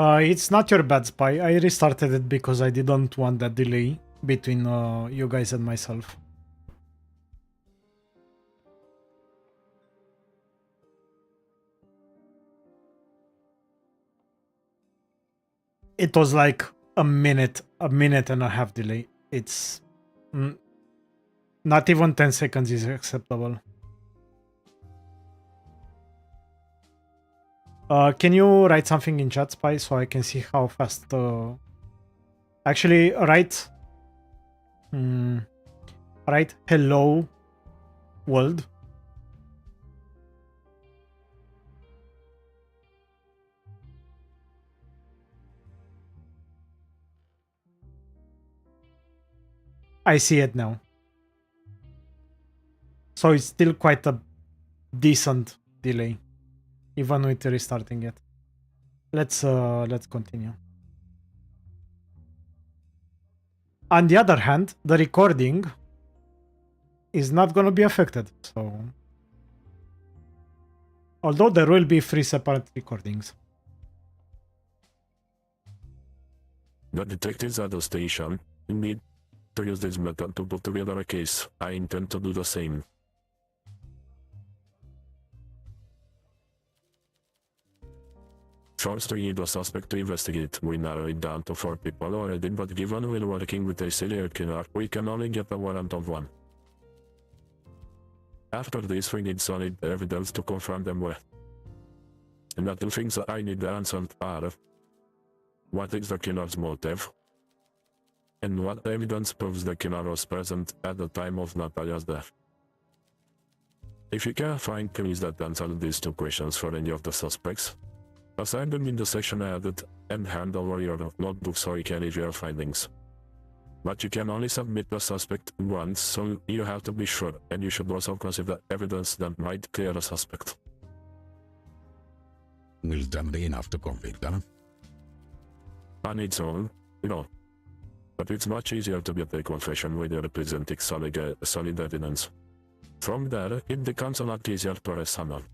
It's not your bad, Spy. I restarted it because I didn't want that delay between you guys and myself. It was like a minute and a half delay. It's not even 10 seconds is acceptable. Can you write something in chat, Spy, so I can see how fast... Actually, write... write hello world. I see it now. So it's still quite a decent delay, even with restarting it. Let's continue. On the other hand, the recording is not going to be affected. So, although there will be 3 separate recordings. The detectives at the station need to use this method to put together a case. I intend to do the same. First, we need a suspect to investigate. We narrow it down to 4 people already, but given we're working with a serial killer, we can only get a warrant of 1. After this, we need solid evidence to confirm them with. And the 2 things that I need answered are: what is the killer's motive? And what evidence proves the killer was present at the time of Natalia's death? If you can find clues that answer these 2 questions for any of the suspects, assign them in the section added and hand over your notebook so you can leave your findings. But you can only submit the suspect once, so you have to be sure, and you should also consider evidence that might clear a suspect. Will that be enough to convict them? On its own, no. But it's much easier to get a confession when you're presenting solid evidence. From there, it becomes a lot easier to arrest someone.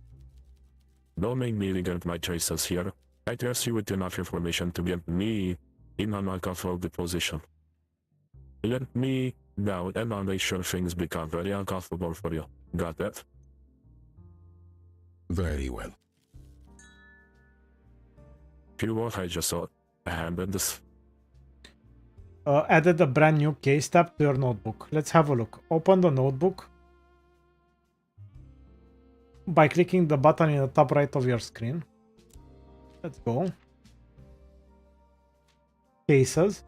Don't make me regret my choices here. I trust you with enough information to get me in an uncomfortable position. Let me down and I'll make sure things become very uncomfortable for you. Got that? Very well. Feel what I just saw. I handed this. Added a brand new case tab to your notebook. Let's have a look. Open the notebook by clicking the button in the top right of your screen. Let's go. Cases.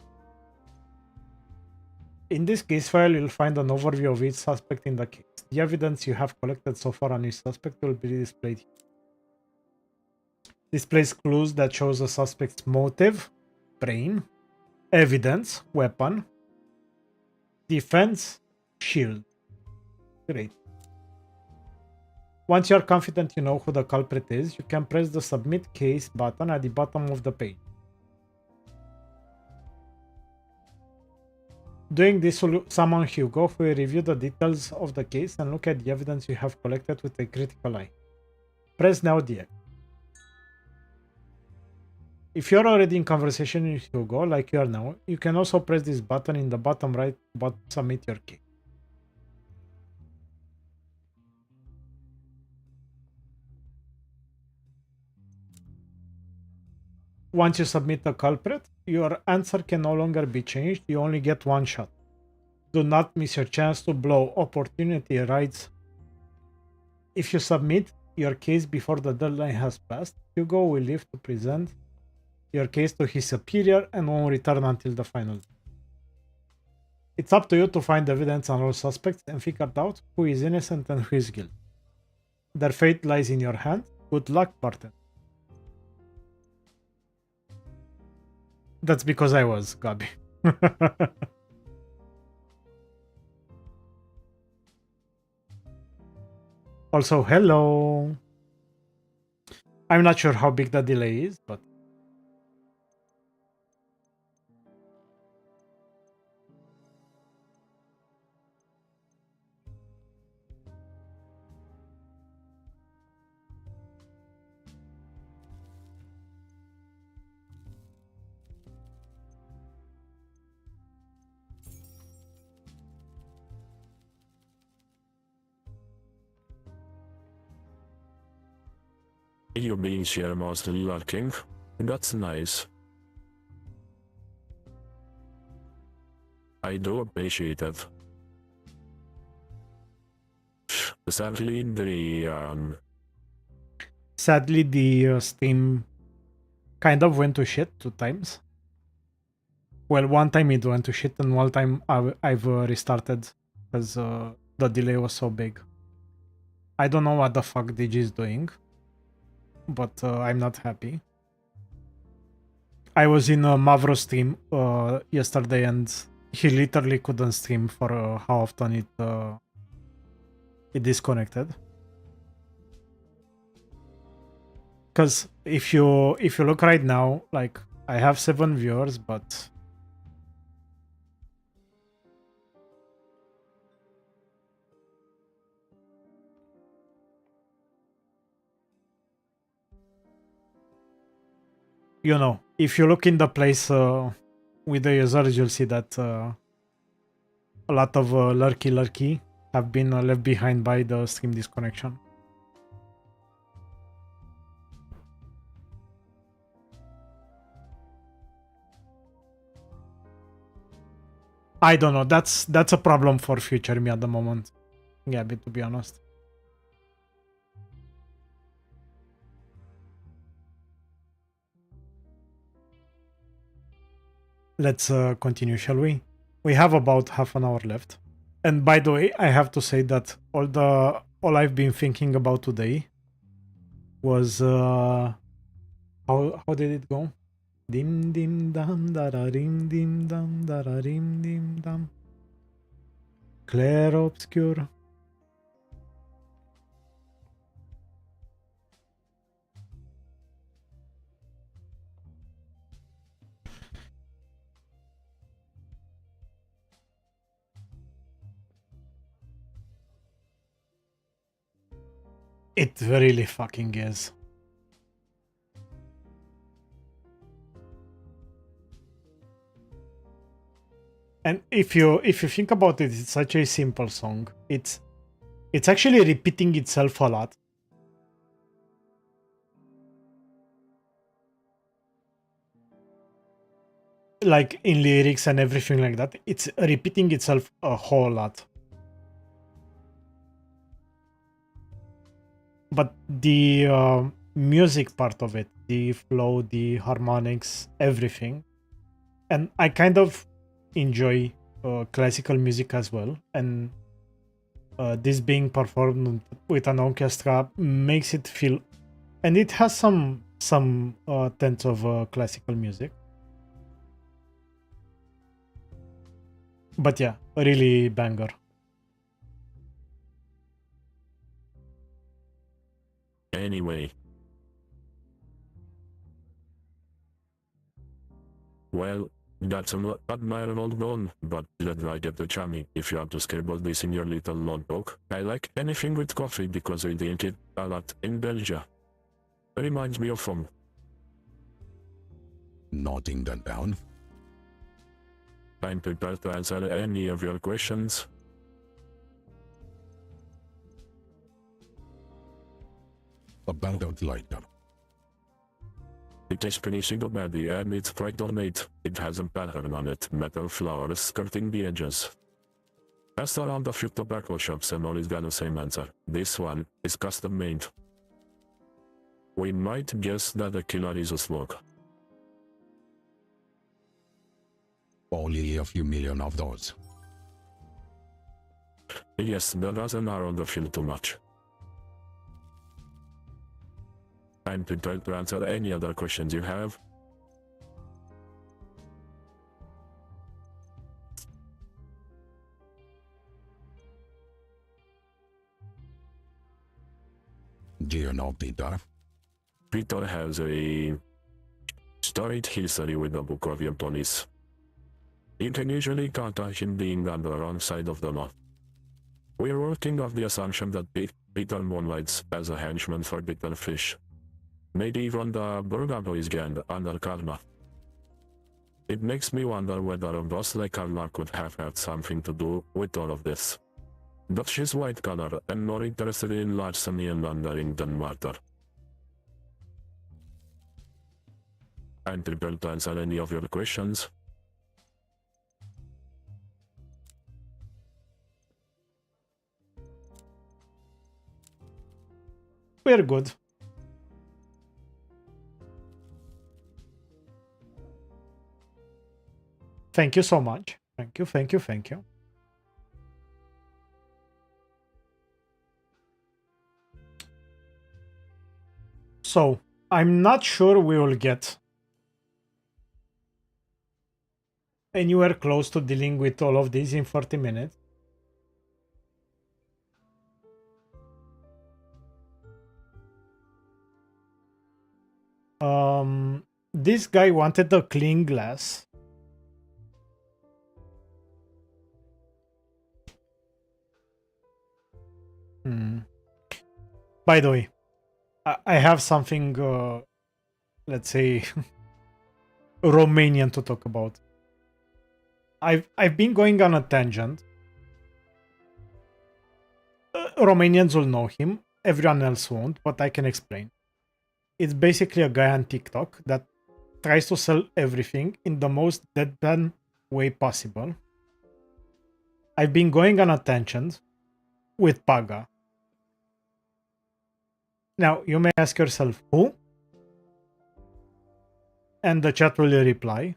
In this case file, you'll find an overview of each suspect in the case. The evidence you have collected so far on each suspect will be displayed here. Displays clues that shows the suspect's motive, brain, evidence, weapon, defense, shield. Great. Once you are confident you know who the culprit is, you can press the Submit Case button at the bottom of the page. Doing this will summon Hugo, who will review the details of the case and look at the evidence you have collected with a critical eye. Press Now Deactivate. If you're already in conversation with Hugo, like you are now, you can also press this button in the bottom right to submit your case. Once you submit the culprit, your answer can no longer be changed. You only get 1 shot. Do not miss your chance to blow. Opportunity rights. If you submit your case before the deadline has passed, Hugo will leave to present your case to his superior and won't return until the final. It's up to you to find evidence on all suspects and figure out who is innocent and who is guilty. Their fate lies in your hand. Good luck, Barton. That's because I was, Gabi. Also, hello. I'm not sure how big the delay is, but... You being here mostly lurking. That's nice. I do appreciate it. Sadly, Sadly, the Steam kind of went to shit 2 times. Well, one time it went to shit, and one time I've restarted because the delay was so big. I don't know what the fuck Digi is doing, but I'm not happy. I was in Mavro's stream yesterday, and he literally couldn't stream for how often it disconnected. Because if you look right now, like I have 7 viewers, but you know, if you look in the place with the users, you'll see that a lot of lurky have been left behind by the stream disconnection. I don't know. That's a problem for future me at the moment. Yeah, but to be honest. Let's continue, shall we? We have about half an hour left. And by the way, I have to say that all I've been thinking about today was how did it go? Dim dim dam dararim dim dam dararim dim dam. Clair obscure. It really fucking is. And if you think about it, it's such a simple song. It's actually repeating itself a lot. Like in lyrics and everything like that, it's repeating itself a whole lot. But the music part of it, the flow, the harmonics, everything, and I kind of enjoy classical music as well, and this being performed with an orchestra makes it feel, and it has some tints of classical music. But yeah, a really banger. Anyway. Well, that's not admirable done, but let I get the chummy. If you have to scribble this in your little notebook, I like anything with coffee because I drink it a lot in Belgium. Reminds me of home. Noting that down. I'm prepared to answer any of your questions. About outlighter. It is pretty single body and it's quite ornate. It has a pattern on it, metal flowers skirting the edges. Asked around a few tobacco shops and always got the same answer. This one is custom made. We might guess that the killer is a smoke. Only a few million of those. Yes, the doesn't narrow the field too much. I'm prepared to answer any other questions you have. Do you know Peter? Peter has a storied history with the Bukovian police. You can usually count on him being on the wrong side of the law. We're working off the assumption that Peter moonlights as a henchman for Bitterfish. Maybe even the Burger Boys gang under Karma. It makes me wonder whether a boss like Karma could have had something to do with all of this. But she's white collar and more interested in larceny and laundering than murder. I'm able to answer any of your questions. We're good. Thank you so much. Thank you, thank you, thank you. So, I'm not sure we will get anywhere close to dealing with all of these in 40 minutes. This guy wanted a clean glass. By the way, I have something, let's say, Romanian to talk about. I've been going on a tangent. Romanians will know him. Everyone else won't, but I can explain. It's basically a guy on TikTok that tries to sell everything in the most deadpan way possible. I've been going on a tangent with Paga. Now, you may ask yourself, who? And the chat will reply.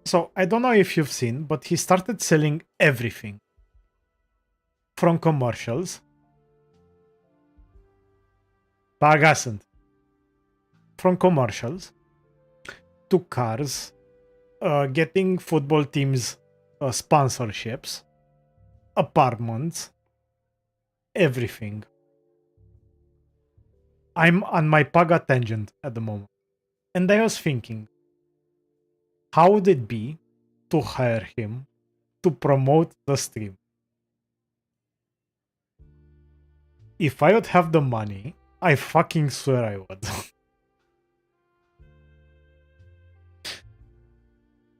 So, I don't know if you've seen, but he started selling everything. From commercials. Pagasant. From commercials to cars, getting football teams sponsorships, apartments, everything. I'm on my Paga tangent at the moment. And I was thinking, how would it be to hire him to promote the stream? If I would have the money, I fucking swear I would.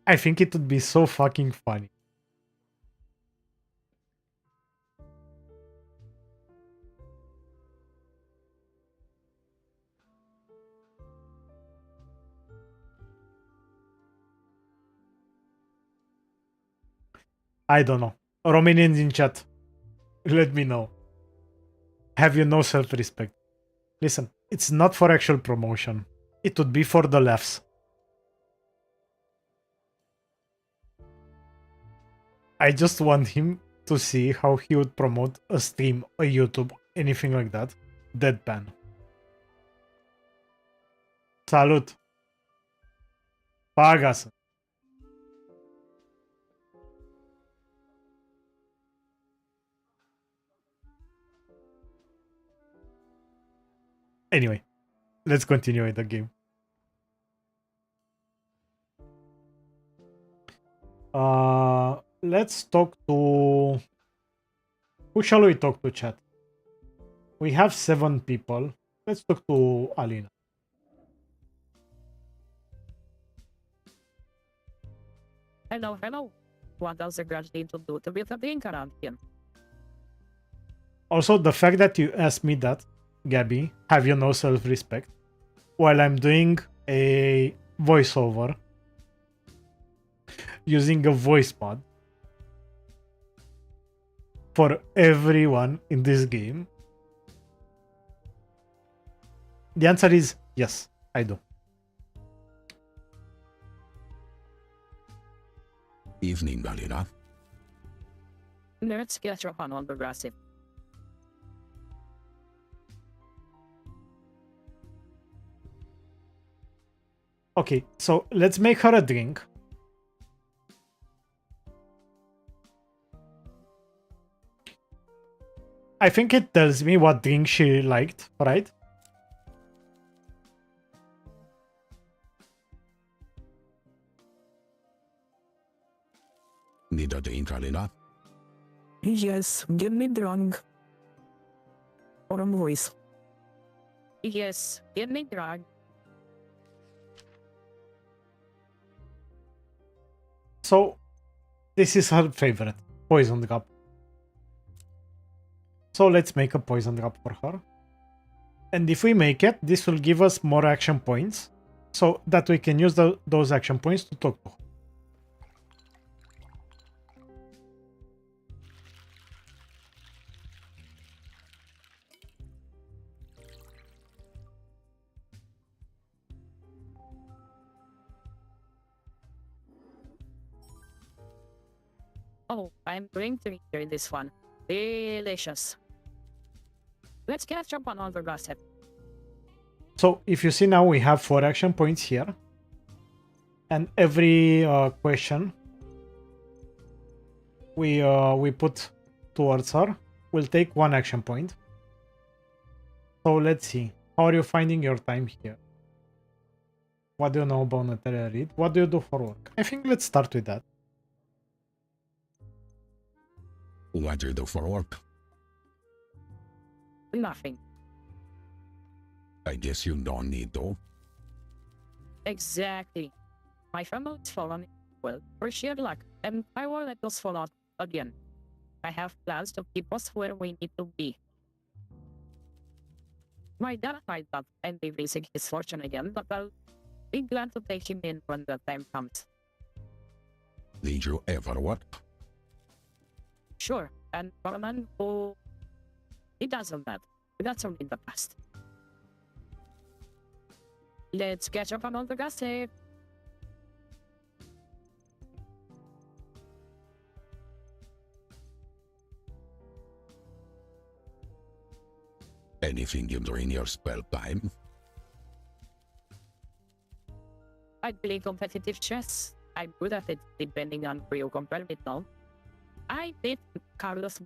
I think it would be so fucking funny. I don't know. Romanians in chat, let me know. Have you no self-respect? Listen, it's not for actual promotion. It would be for the laughs. I just want him to see how he would promote a stream, a YouTube, anything like that. Deadpan. Salut! Pagas. Anyway, let's continue with the game. Let's talk to... Who shall we talk to, chat? We have 7 people. Let's talk to Alina. Hello, hello. What does a grudge need to do to be a drink around here? Also, the fact that you asked me that, Gabby, have you no self-respect? While I'm doing a voiceover using a voice mod for everyone in this game. The answer is yes, I do. Evening, Alina. Let's get your fun on progressive. Okay, so let's make her a drink. I think it tells me what drink she liked, right? Need a drink, Alina? Yes, give me drunk. Or a voice. Yes, give me drug. So, this is her favorite, poison drop. So let's make a poison drop for her. And if we make it, this will give us more action points so that we can use those action points to talk to her. Oh, I'm going to enjoy this one. Delicious. Let's catch up on other gossip. So if you see now, we have 4 action points here. And every question we put towards her will take 1 action point. So let's see. How are you finding your time here? What do you know about Natalia Reid? What do you do for work? I think let's start with that. What do you do for work? Nothing. I guess you don't need to. Exactly. My family's fallen well for sheer luck, and I won't let us fall out again. I have plans to keep us where we need to be. My dad tried that and be raising his fortune again, but I'll be glad to take him in when the time comes. Did you ever what? Sure, and for a man who he doesn't that. That's only in the past. Let's catch up on all the gossip. Anything you do in your spare time? I play competitive chess. I'm good at it, depending on who you compare me to. I beat Magnus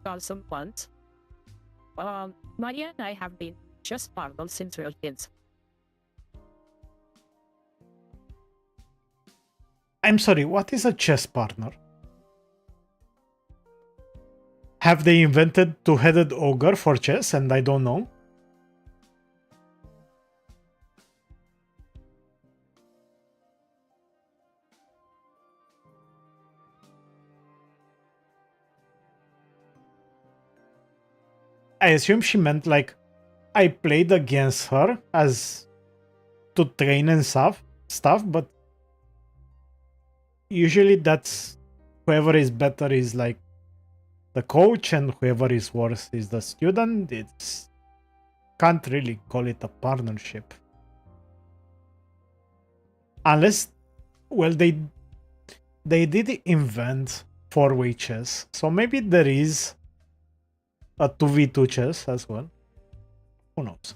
Carlsen once. Maria and I have been chess partners since we were kids. I'm sorry, what is a chess partner? Have they invented two-headed ogre for chess and I don't know? I assume she meant like I played against her as to train and stuff, but usually that's whoever is better is like the coach and whoever is worse is the student. It's can't really call it a partnership. Unless well they did invent four-way chess. So maybe there is a 2v2 chess as well. Who knows?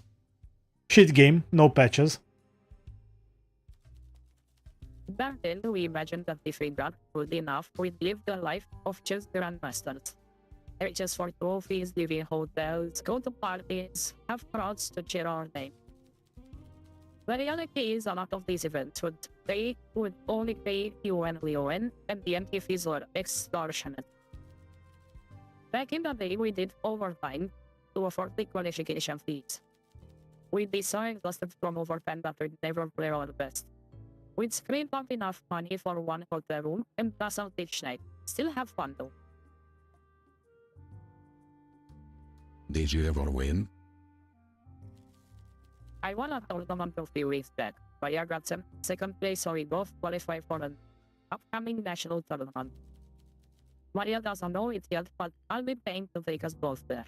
Shit game, no patches. Back then, we imagined that if we got good enough, we'd live the life of chess grandmasters. Riches for trophies, live in hotels, go to parties, have crowds to cheer our name. The reality is a lot of these events would only pay you when we win, and the entry fees were extortionate. Back in the day, we did overtime to afford the qualification fees. We'd be so exhausted from overtime that we'd never play our best. We'd scrape up enough money for one hotel room and pass out each night. Still have fun though. Did you ever win? I won a tournament a few weeks back. Maria got second place, so we both qualify for an upcoming national tournament. Maria doesn't know it yet, but I'll be paying to take us both there.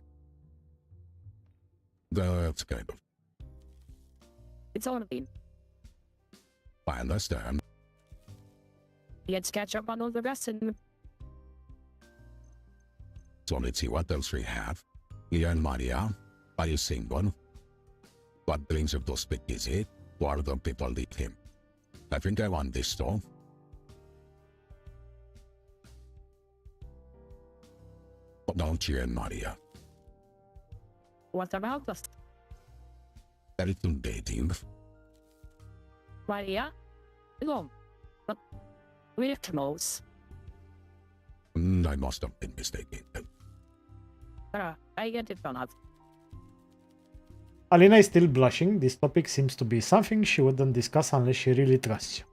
That's kind of. It's all in. I understand. Let's catch up on all the rest and So let's see what else we have. Leah and Maria, are you single? What brings you to speak is it? Who are the people with him? I think I want this though. Don't you and Maria? what about us? Are you dating? Maria? No, but we're close. I must have been mistaken. I get it or not. Alina is still blushing. This topic seems to be something she wouldn't discuss unless she really trusts you.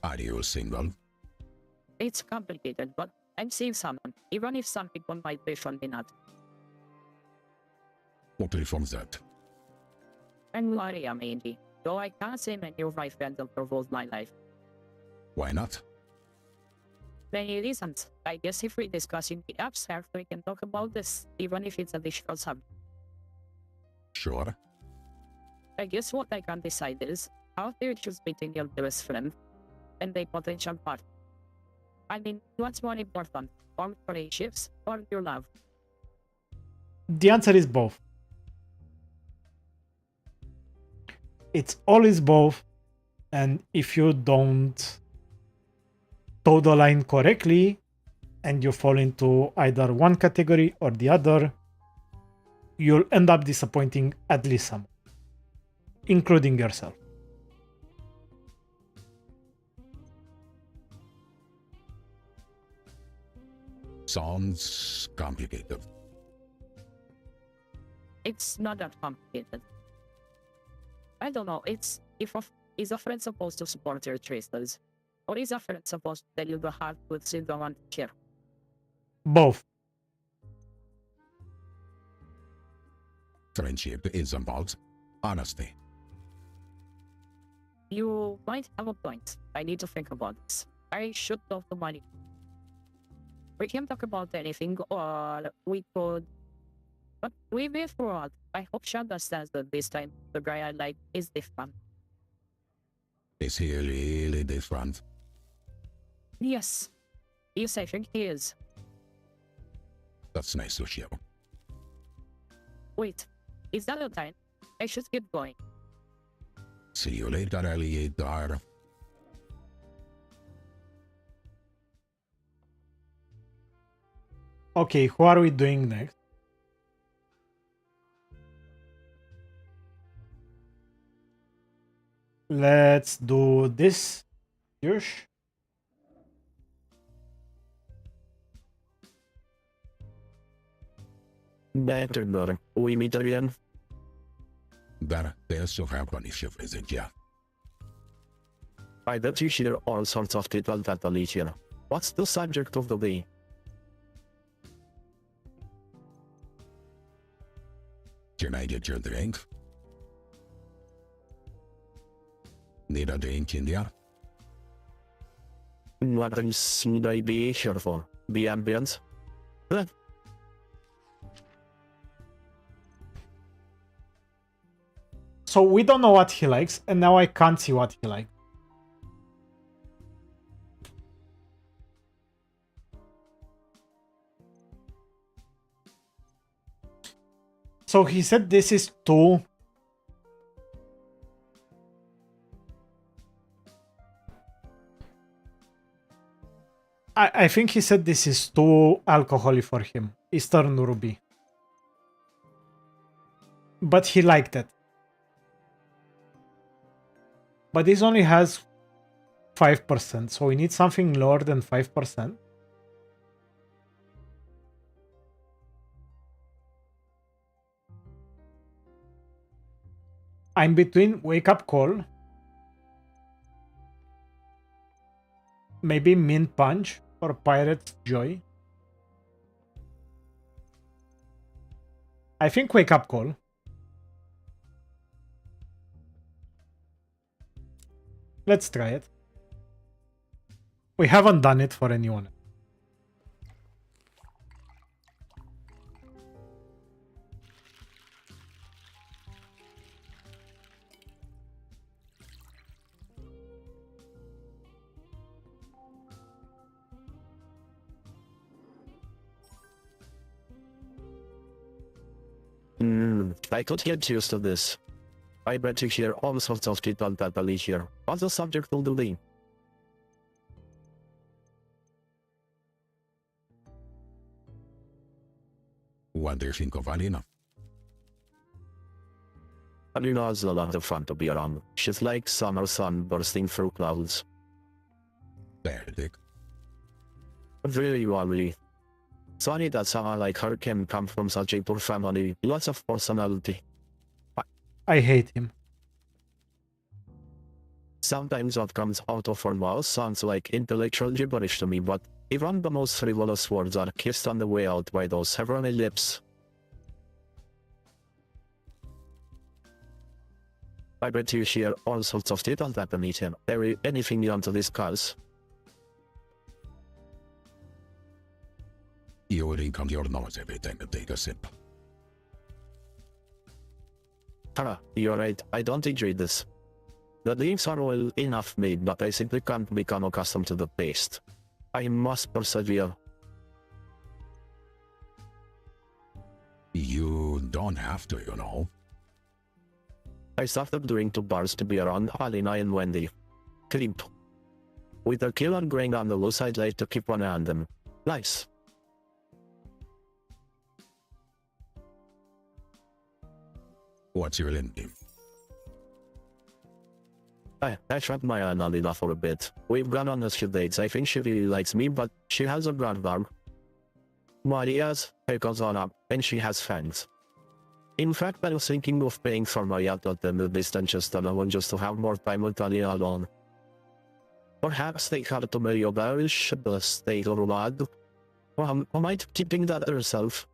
Are you single? It's complicated, but I'm seeing someone, even if some people might prefer me not. What reforms that? And Maria maybe, though I can't say many of my friends have proposed my life. Why not? Many reasons. I guess if we're discussing the abstract, we can talk about this, even if it's a difficult subject. Sure. I guess what I can decide is how to choose between your best friend and a potential partner. I mean, what's more important, long friendships or your love? The answer is both. It's always both, and if you don't toe the line correctly and you fall into either one category or the other, you'll end up disappointing at least someone, including yourself. Sounds complicated. It's not that complicated. I don't know, is a friend supposed to support your choices? Or is a friend supposed to tell you the hard truths you don't want to hear? Both. Friendship is about honesty. You might have a point. I need to think about this. I should talk to Money. We can talk about anything, or we could. But we will throughout. I hope she understands that this time the guy I like is different. Is he really different? Yes. Yes, I think he is. That's nice to hear. Wait, is that a time? I should get going. See you later, alligator. Okay, who are we doing next? Let's do this. Yush. Better, brother. We meet again. There's to happen if you visit, yeah. I bet you share all sorts of tittle tattle here. What's the subject of the day? Can I get your drink? Need a drink in there? What else should I be here for? The ambience? Huh? So we don't know what he likes, and now I can't see what he likes. So he said this is too. I think he said this is too alcoholic for him. Eastern Ruby. But he liked it. But this only has 5%, so we need something lower than 5%. I'm between Wake Up Call, maybe Mint Punch or Pirate's Joy. I think Wake Up Call. Let's try it. We haven't done it for anyone. I could get used to this. I bet you hear all sorts of tittle tattle here. What's the subject of the day? What do you think of Alina? Alina's a lot of fun to be around. She's like summer sun bursting through clouds. Pathetic. Very lovely. Sorry that someone like her can come from such a poor family. Lots of personality. I hate him. Sometimes what comes out of our mouths sounds like intellectual gibberish to me, but even the most frivolous words are kissed on the way out by those heavenly lips. I bet you hear all sorts of tittle that meet him. There is anything you want to discuss? You wouldn't come your nose every time you take a sip. You're right, I don't enjoy this. The leaves are well enough made, but I simply can't become accustomed to the taste. I must persevere. You don't have to, you know. I started doing 2 bars to be around Alina and Wendy. Creep. With the killer growing on the loose, I'd like to keep one eye on them. Nice. What's your end game? I tried my eye on Alina for a bit. We've gone on a few dates. I think she really likes me, but she has a broad arm. Maria's haircuts on up, and she has fangs. In fact, I was thinking of paying for my yacht at the distance just alone just to have more time with Alina alone. Perhaps they had to marry a bearish, the state or lad. Or might keeping that herself.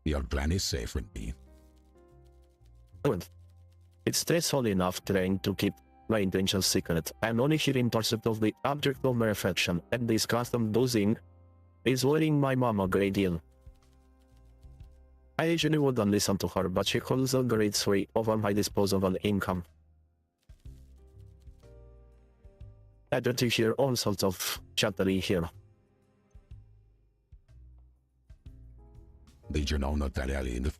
Your plan is safe with me. Good. It's stressful enough trying to keep my intentions secret. I'm only here in pursuit of the object of my affection, and this constant dozing is worrying my mom a great deal. I usually wouldn't listen to her, but she holds a great sway over my disposable income. I bet you hear all sorts of chattery here. Did you know Natalia Lind?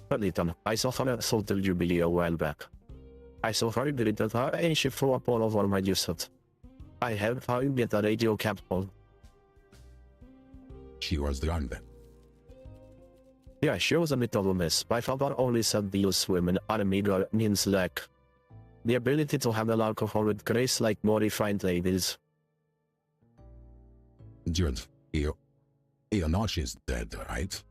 But little, I saw her at Soldier Jubilee a while back. I saw her greeted her and she threw up all over my juice. I helped her get a radio capsule. She was drunk then. Yeah, she was a little mess. My father always said these women are meager means lack the ability to handle alcohol with grace like more refined ladies. Jude, you know she's dead, right?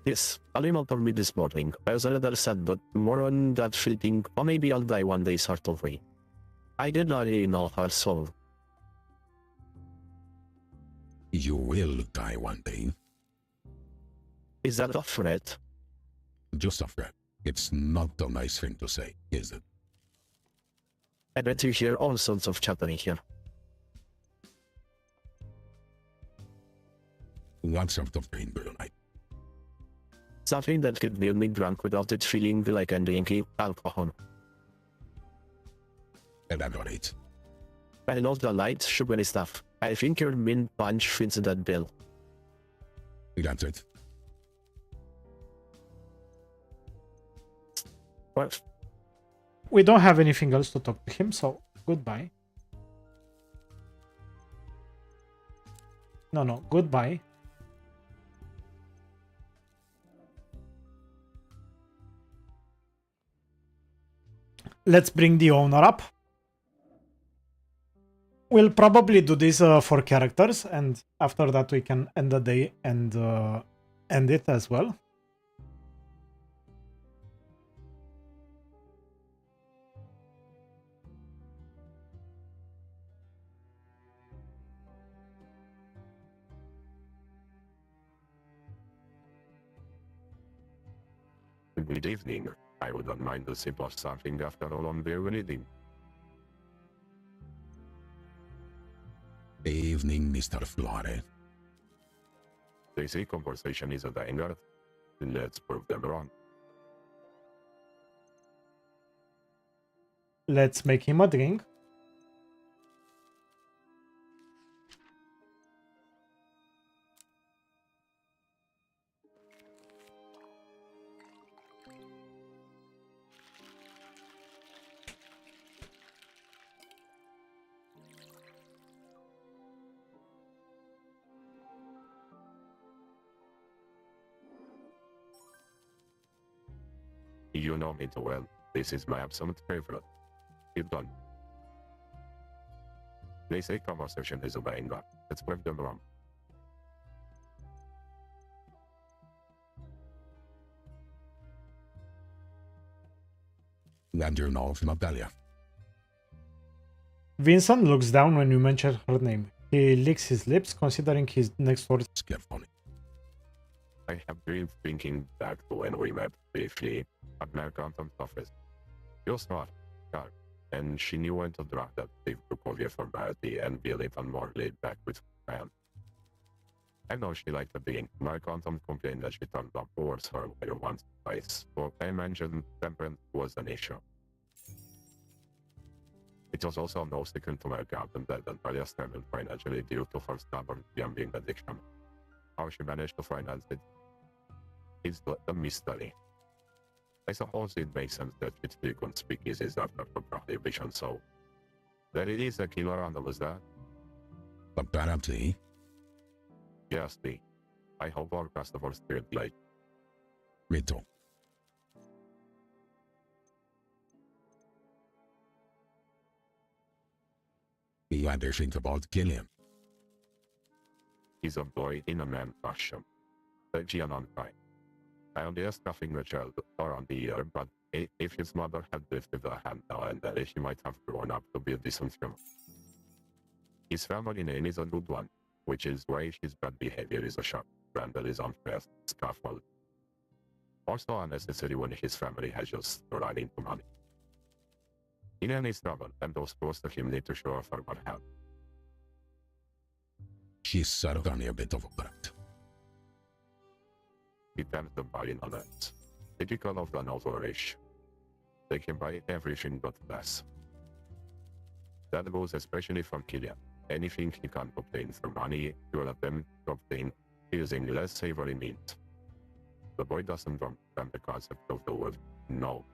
Yes, Alima told me this morning. I was a little sad, but more on that feeling, or maybe I'll die one day sort of way. I did not really know her soul. You will die one day. Is that a threat? Just a threat. It's not a nice thing to say, is it? I bet you hear all sorts of chattering here. What sort of pain do you like? Something that could make me drunk without it feeling like I'm drinking alcohol. Elaborate. I love the light, sugary stuff. I think your mint punch fits that bill. That's it. Well, We don't have anything else to talk to him, so goodbye. No, goodbye. Let's bring the owner up. We'll probably do this for characters, and after that we can end the day and end it as well. Good evening. I wouldn't mind a sip of something after a long day reading. Evening, Mr. Flore. They say conversation is a danger. Let's prove them wrong. Let's make him a drink. You know me too well. This is my absolute favorite. Keep done. They say conversation is a danger. Let's prove them wrong. And you know of Natalia. Vincent looks down when you mention her name. He licks his lips, considering his next words. Carefully. I have been thinking back to when we met briefly at my accountant's office. You're smart, sharp, and she knew when to drop that big book of your formality and be a little more laid back with friends. I know she liked the being. My accountant complained that she turned up towards her later once or twice, so I mentioned temperance was an issue. It was also no secret to my accountant that Natalia struggled financially due to her stubborn gambling addiction. How she managed to finance it is a mystery. I suppose it makes sense that it's frequent speakeasies after the prohibition, so there is a killer on the list that. Apparently, Yes, Lee. I hope our customers feel like me too. You either think about killing him. he's a boy in a man costume. Gian on fine. I only stuffing the child around the year, but if his mother had lifted a hand now and then, he might have grown up to be a decent human. His family name is a good one, which is why his bad behavior is a shock. Randall is unfair, scaffold. Also unnecessary when his family has just run into money. In any trouble, and those close to him need to show for what help. She's certainly a bit of a brat. He tends to buy in on that. Typical of an over-rich. They can buy everything but less. That goes especially for Killian. Anything he can obtain for money, you will attempt to obtain using less savory means. The boy doesn't understand the concept of the word no.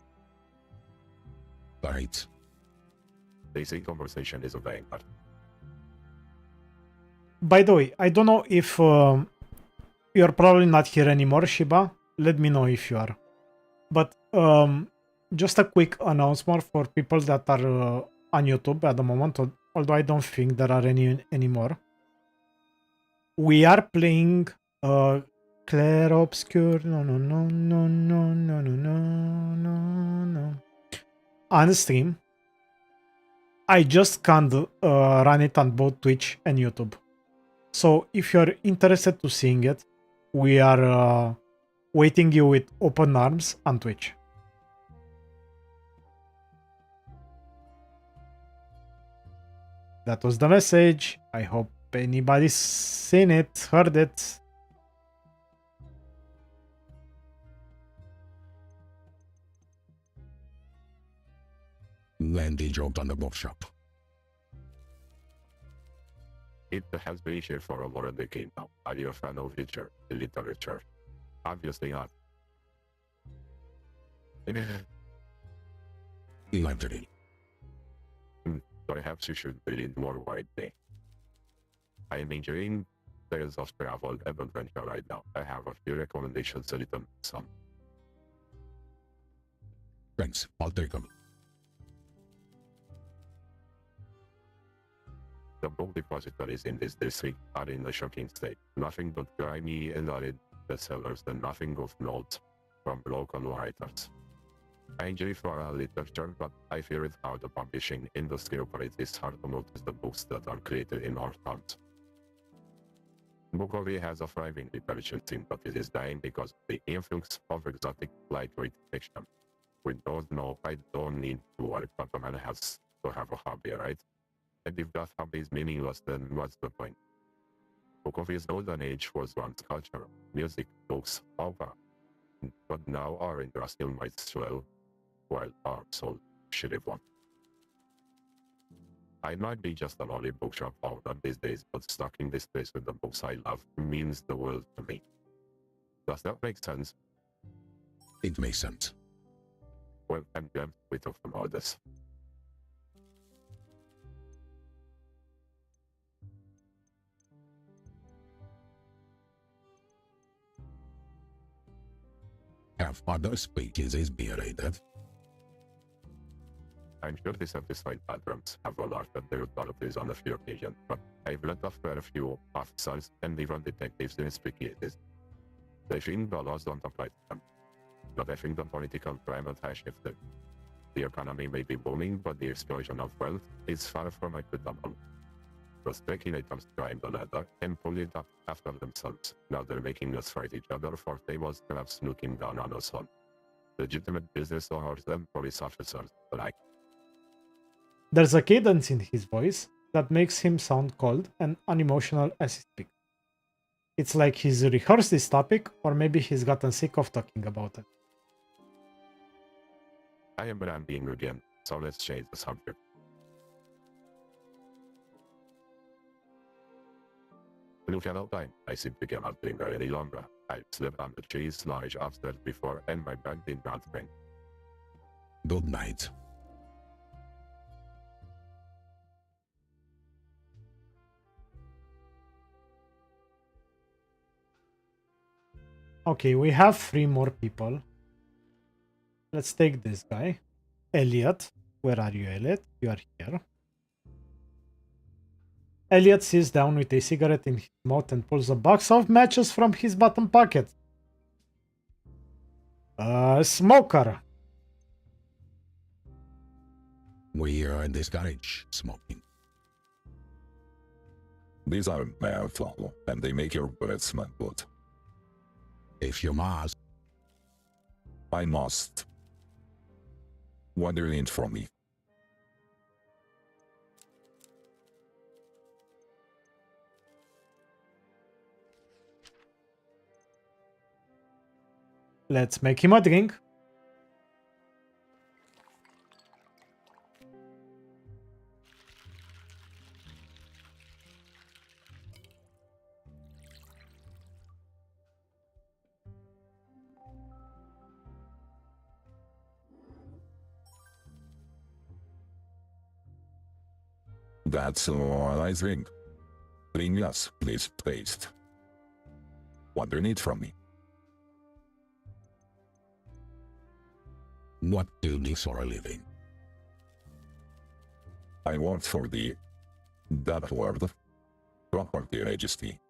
Right. Basic conversation is a vain, but By the way, I don't know if you're probably not here anymore, Shiba. Let me know if you are. But just a quick announcement for people that are on YouTube at the moment, although I don't think there are any anymore. We are playing Clair Obscure. No. On stream. I just can't run it on both Twitch and YouTube. So if you're interested to seeing it, we are waiting you with open arms on Twitch. That was the message. I hope anybody's seen it, heard it. Landy jumped on the bookshop. it has been here for a more decade now. Are you a fan of literature? Obviously not. Library. Perhaps you should read more widely. I am enjoying Tales of Travel and Adventure right now. I have a few recommendations written some. Thanks, I'll take them. The book depositories in this district are in a shocking state. Nothing but grimy and arid bestsellers and nothing of note from local writers. I enjoy floral literature, but I fear it how the publishing industry operates. It's hard to notice the books that are created in our towns. Bukovy has a thriving literature scene, but it is dying because of the influx of exotic, lightweight fiction. We don't know, I don't need to work, but a man has to have a hobby, right? And if that hobby is meaningless, then what's the point? Bukovy's golden age was once culture, music, books, opera. But now our industry might swell, while our soul should live on. I might be just a lonely bookshop owner these days, but stocking this place with the books I love means the world to me. Does that make sense? It makes sense. Well, I'm glad we talked about this. Have other speakeasies been raided? I'm sure the satisfied patrons have alerted their authorities on a few occasions, but I've let off quite a few officers and even detectives in speakeasies. They think the laws don't apply to them, but I think the political climate has shifted. The economy may be booming, but the explosion of wealth is far from equitable. The speculators climb the ladder and pull it up after themselves. Now they're making us fight each other for tables, perhaps looking down on us all. Legitimate business owners and police officers alike. There's a cadence in his voice that makes him sound cold and unemotional as he speaks. It's like he's rehearsed this topic, or maybe he's gotten sick of talking about it. I am branding again, so let's change the subject. Look at how time. I seem to cannot linger any longer. I slept on the cheese lodge upstairs before, and my bed did not ring. Good night. Okay, we have 3 more people. Let's take this guy. Elliot. Where are you, Elliot? You are here. Elliot sits down with a cigarette in his mouth and pulls a box of matches from his bottom pocket. Smoker. We discourage smoking. These are menthol, and they make your breath smell good. If you must, I must. What do you need from me? Let's make him a drink. That's all I drink. Bring us, please, taste. What do you need from me? what do you do for a living? I work for that word, property registry.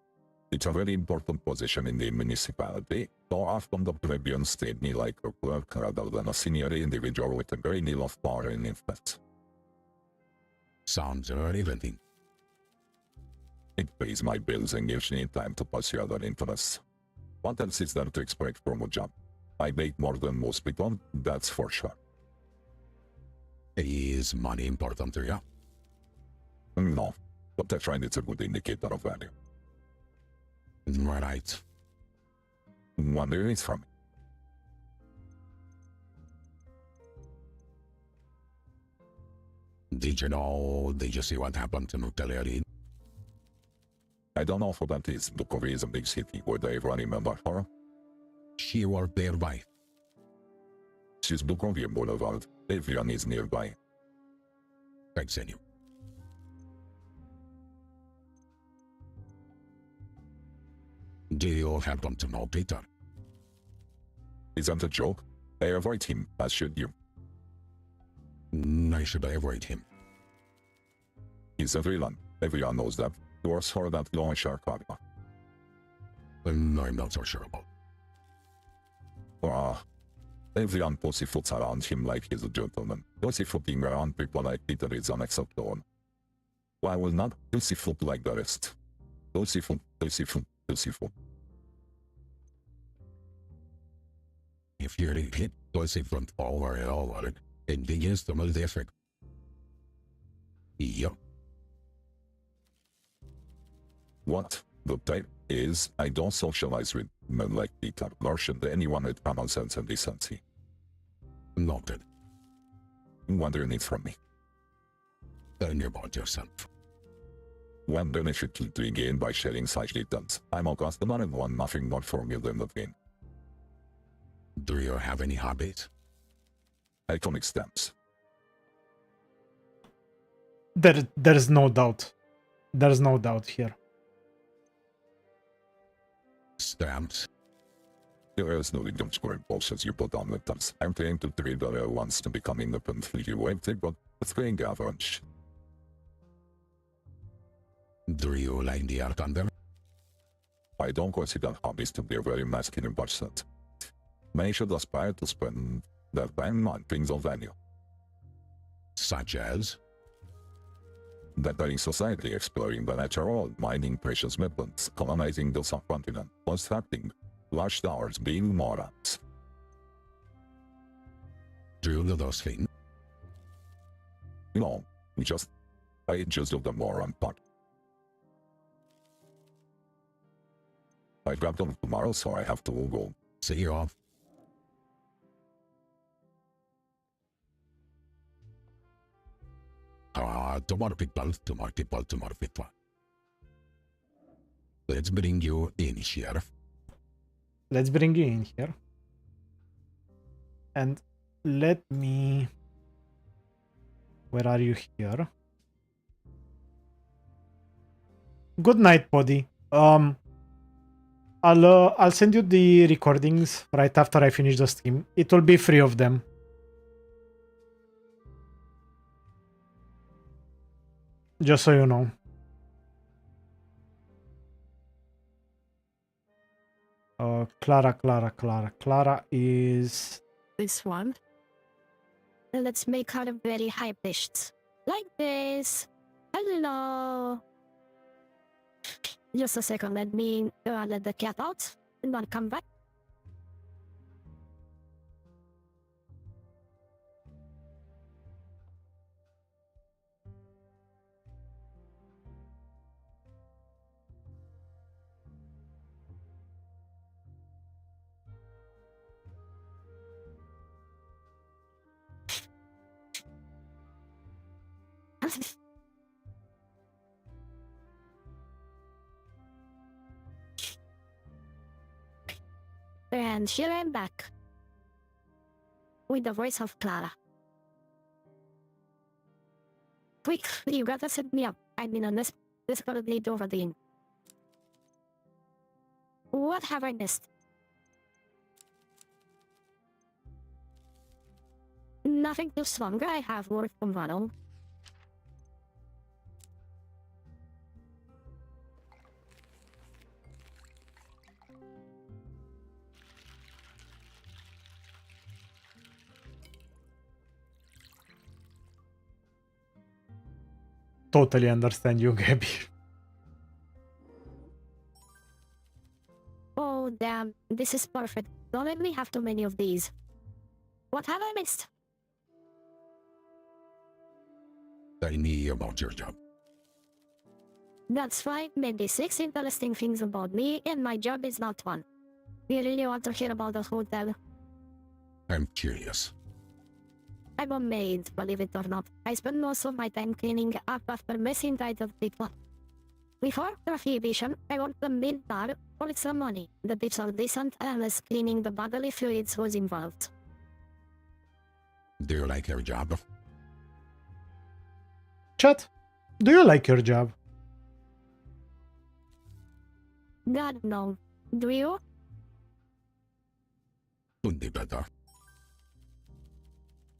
It's a very important position in the municipality, so often the plebeians treat me like a clerk rather than a senior individual with a great deal of power and influence. Sounds irrelevant. It pays my bills and gives me time to pursue other interests. What else is there to expect from a job? I make more than most people, that's for sure. Is money important to you? No, but I find it's a good indicator of value. Right. What do you need from me? Did you see what happened to Nuclear? I don't know who that is. Bukovi is a big city. Would I ever remember her? She worked nearby. She's Bukovi Boulevard. Everyone is nearby. Continue. Do you happen to know Peter? Isn't a joke? I avoid him, as should you. I should avoid him. He's a villain. Everyone knows that. He works for that launch Arcadia. I'm not so sure about. Everyone pussyfoots around him like he's a gentleman. Pussyfooting around people like Peter is unacceptable. I will not pussyfoot like the rest. Pussyfoot, pussyfoot, pussyfoot. If you repeat pussyfoot over and over, it begins to move different. Yep. What the type is, I don't socialize with men like Peter, nor should anyone with common sense and decency. Noted. What do you need from me? Tell me about yourself. One benefit to be gained by sharing such details. I'm a customer and want nothing more from you than the gain. Do you have any hobbies? I comic stamps. There's no doubt. There's no doubt here. Stamps? There is no income scoring boxes you put on letters. I'm trying to trade the once to become independently wealthy, but it's paying average. Do you like the art under? I don't consider hobbies to be a very masculine pursuit. Many should aspire to spend their time on things of value. Such as? Bettering society, exploring the natural, mining precious metals, colonizing the subcontinent, constructing large towers, being morons. Do you know those things? No, I just do the moron part. I got them tomorrow, so I have to go. See you off. Tomorrow people, tomorrow people. Let's bring you in here. Let's bring you in here. And let me... Where are you here? Good night, Poddy. I'll send you the recordings right after I finish the stream. It will be 3 of them. Just so you know. Clara is... This one. Let's make her very high pitched. Like this. Hello. Just a second, let me let the cat out and I'll come back. And here I'm back. With the voice of Clara. Quick, you gotta set me up. I'm in a desperately overdoing. What have I missed? Nothing too strong. I have work tomorrow. Totally understand you, Gabby. Oh damn, this is perfect. Don't let me have too many of these. What have I missed? Tell me about your job. That's right, maybe 6 interesting things about me, and my job is not one. You really want to hear about the hotel? I'm curious. I'm a maid, believe it or not. I spend most of my time cleaning up after messy entitled people. Before prohibition, I worked the mid bar for some money. The tips are decent, unless cleaning the bodily fluids was involved. Do you like your job? Chat, do you like your job? God no. Do you? Could be better.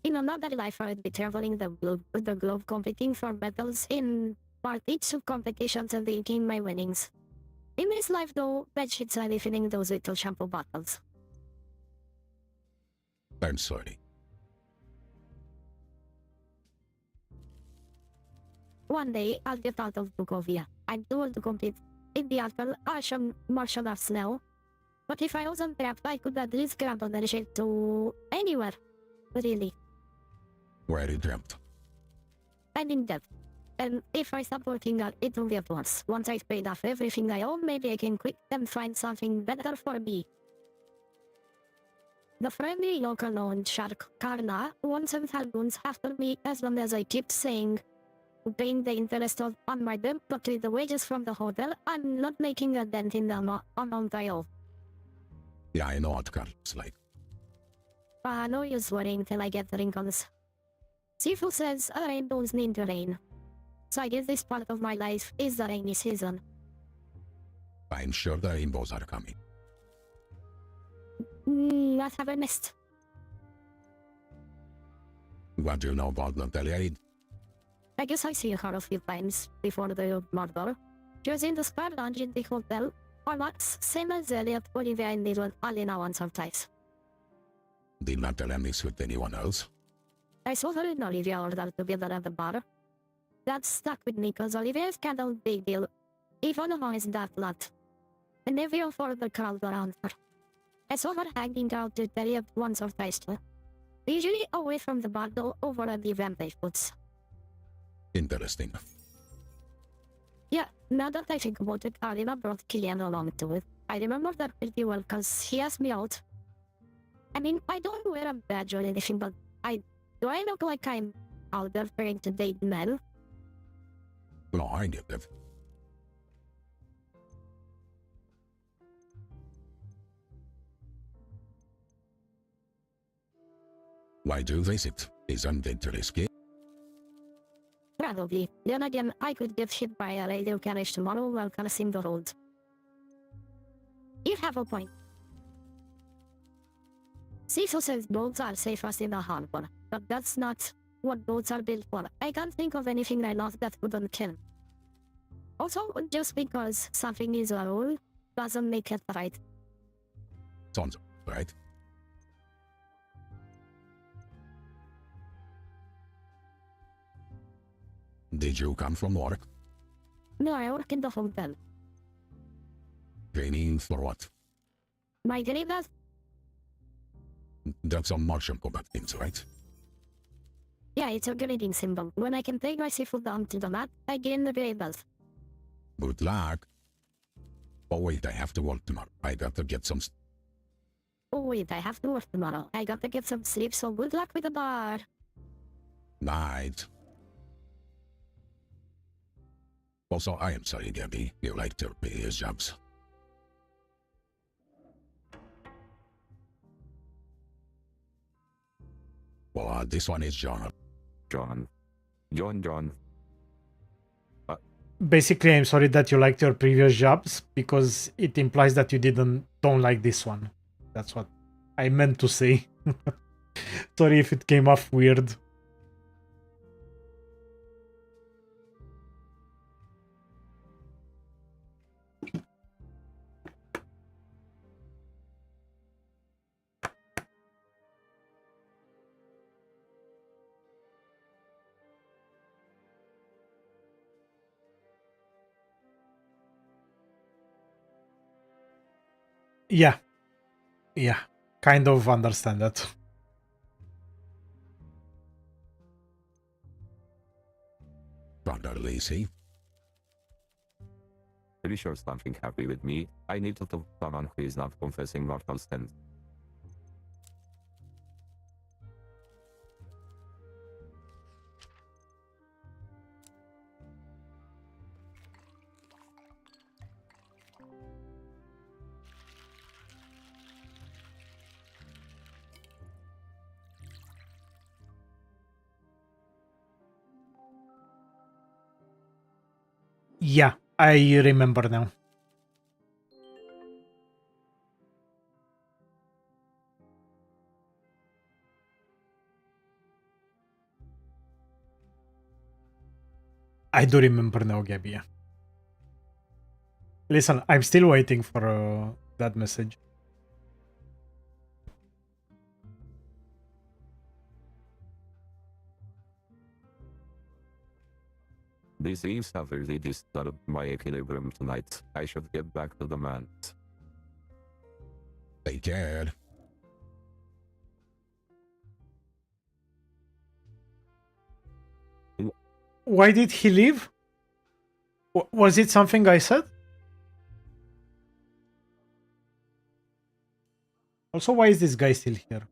In another life, I would be traveling the globe competing for medals in parties of competitions and drinking my winnings. In this life, though, bedsheets are refilling those little shampoo bottles. I'm sorry. One day, I'll get out of Bukovia. I'm too old to compete in the actual martial arts now. But if I wasn't trapped, I could at least grab on the ship to anywhere. Really. Where are you trapped? I'm in debt. And if I stop working out, it will get worse. Once I've paid off everything I owe, maybe I can quit and find something better for me. The friendly local loan shark, Karna, won't send halgoons after me as long as I keep saying, paying the interest on my debt, but with the wages from the hotel, I'm not making a dent in the amount I owe. Yeah, I know what Carl's like. No use worrying till I get wrinkles. Sifu says rainbows need to rain. So I guess this part of my life is the rainy season. I'm sure the rainbows are coming. What have I missed? What do you know about Natalia? I guess I see her a few times before the murder. She was in the square lounge in the hotel, or Max, same as Elliot, Olivia, and Little, Alina once or twice. Did Natalia mix with anyone else? I saw her in Olivia order together at the bar. That stuck with me cause Olivia's kind of big deal. Even though is that lot. And every for the crowd around her. I saw her hanging out to Terry once or twice. Usually away from the bar though, over at the Vantage Woods. Interesting. Yeah, now that I think about it, Arina brought Killian along to it. I remember that pretty well cause he asked me out. I mean, I don't wear a badge or anything, but do I look like I'm out there trying to date men? No, I get that. Why do visit? Isn't it risky? Probably. Then again, I could get hit by a radio carriage tomorrow while crossing the road. You have a point. Cecil says boats are safest in the harbor, but that's not what boats are built for. I can't think of anything right now that wouldn't kill. Also, just because something is a rule doesn't make it right. Sounds right. Did you come from work? No, I work in the hotel. Training for what? My graveyard? That's a Martian combat things, right? Yeah, it's a grading symbol. When I can take my seafood down to the mat, I gain the graveyard. Good luck. Oh wait, I have to work tomorrow. I got to get some... Oh wait, I have to work tomorrow. I got to get some sleep, so good luck with the bar. Night. Also, I am sorry, Gabby. You like your previous jobs. Well, this one is John. John. Basically, I'm sorry that you liked your previous jobs because it implies that you don't like this one. That's what I meant to say. Sorry if it came off weird. Yeah. Yeah. Kind of understand that. Brother Lacey. Pretty sure something happy with me. I need to talk to someone who is not confessing mortal sins. Yeah, I remember now. I do remember now, Gabby. Yeah. Listen, I'm still waiting for that message. These eves have really disturbed my equilibrium tonight. I should get back to the mans. Take care. Why did he leave? Was it something I said? Also, why is this guy still here?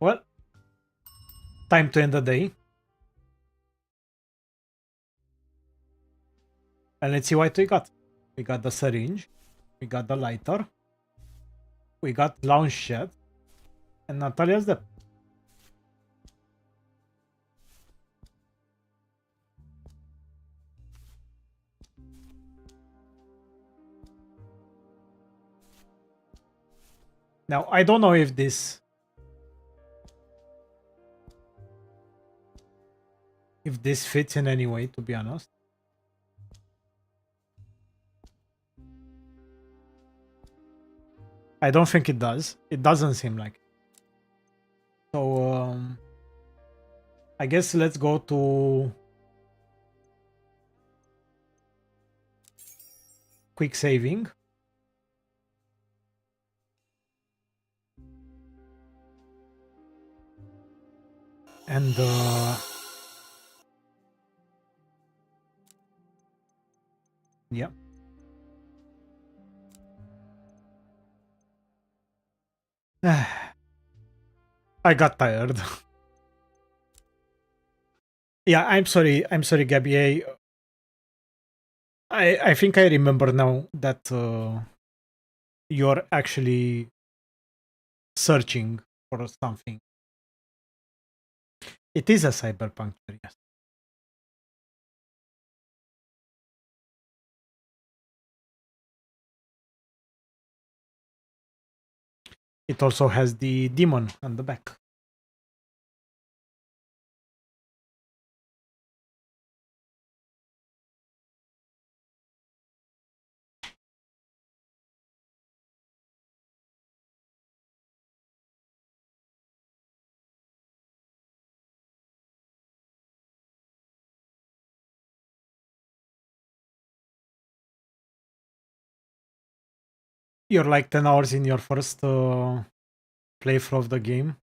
Well, time to end the day. And let's see what we got. We got the syringe. We got the lighter. We got lounge shed. And Natalia's the... Now, I don't know if this... If this fits in any way, to be honest. I don't think it does. It doesn't seem like it. So I guess let's go to quick saving. And yeah. I got tired. Yeah, I'm sorry. I'm sorry, Gabby. I think I remember now that you're actually searching for something. It is a cyberpunk, yes. It also has the demon on the back. You're like 10 hours in your first playthrough of the game.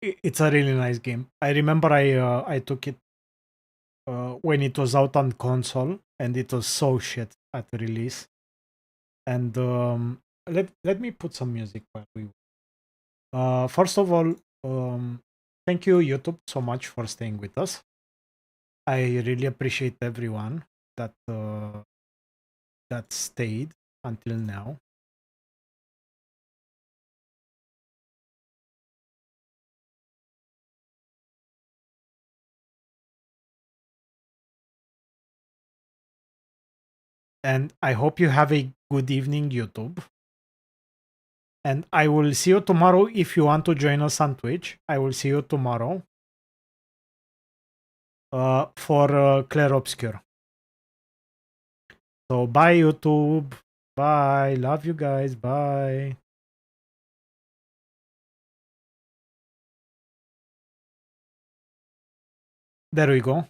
It's a really nice game. I remember I took it when it was out on console, and it was so shit at release. And let me put some music while we. First of all, thank you YouTube so much for staying with us. I really appreciate everyone that that stayed until now. And I hope you have a good evening, YouTube. And I will see you tomorrow if you want to join us on Twitch. I will see you tomorrow for Claire Obscure. So bye, YouTube. Bye. Love you guys. Bye. There we go.